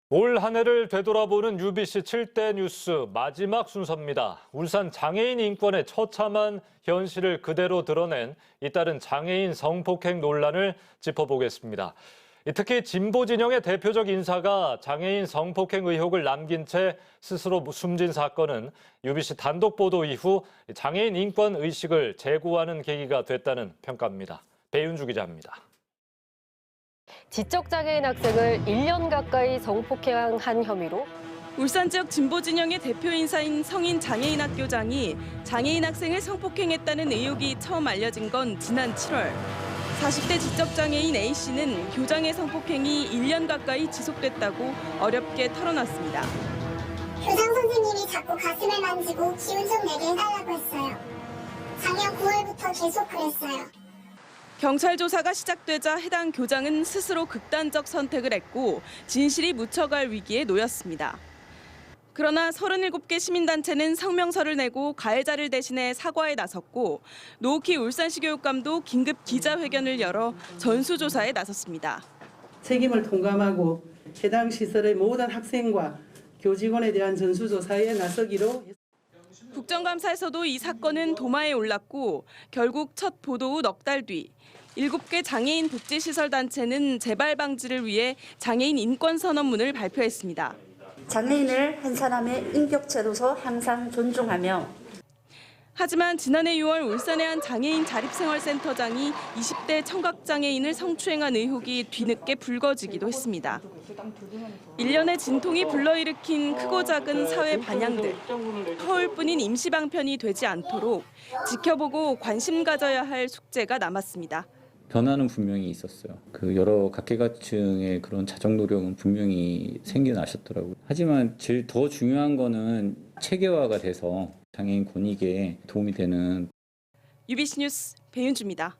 올 한 해를 되돌아보는 UBC 7대 뉴스 마지막 순서입니다. 울산 장애인 인권의 처참한 현실을 그대로 드러낸 잇따른 장애인 성폭행 논란을 짚어보겠습니다. 특히 진보 진영의 대표적 인사가 장애인 성폭행 의혹을 남긴 채 스스로 숨진 사건은 UBC 단독 보도 이후 장애인 인권 의식을 재고하는 계기가 됐다는 평가입니다. 배윤주 기자입니다. 지적장애인 학생을 1년 가까이 성폭행한 혐의로 울산 지역 진보 진영의 대표 인사인 성인 장애인 학교장이 장애인 학생을 성폭행했다는 의혹이 처음 알려진 건 지난 7월. 40대 지적장애인 A씨는 교장의 성폭행이 1년 가까이 지속됐다고 어렵게 털어놨습니다. 교장 선생님이 자꾸 가슴을 만지고 기운 좀 내게 해달라고 했어요. 작년 9월부터 계속 그랬어요. 경찰 조사가 시작되자 해당 교장은 스스로 극단적 선택을 했고 진실이 묻혀갈 위기에 놓였습니다. 그러나 37개 시민단체는 성명서를 내고 가해자를 대신해 사과에 나섰고 노욱희 울산시 교육감도 긴급 기자회견을 열어 전수조사에 나섰습니다. 책임을 통감하고 해당 시설의 모든 학생과 교직원에 대한 전수조사에 나서기로 했습니다. 국정감사에서도 이 사건은 도마에 올랐고 결국 첫 보도 후 넉 달 뒤 7개 장애인 복지시설 단체는 재발 방지를 위해 장애인 인권 선언문을 발표했습니다. 장애인을 한 사람의 인격체로서 항상 존중하며 하지만 지난해 6월 울산의 한 장애인 자립생활센터장이 20대 청각장애인을 성추행한 의혹이 뒤늦게 불거지기도 했습니다. 1년의 진통이 불러일으킨 크고 작은 사회 반향들, 허울뿐인 임시방편이 되지 않도록 지켜보고 관심 가져야 할 숙제가 남았습니다. 변화는 분명히 있었어요. 그 여러 각계각층의 그런 자정 노력은 분명히 생겨나셨더라고요. 하지만 제일 더 중요한 거는 체계화가 돼서 장애인 권익에 도움이 되는 UBC 뉴스 배윤주입니다.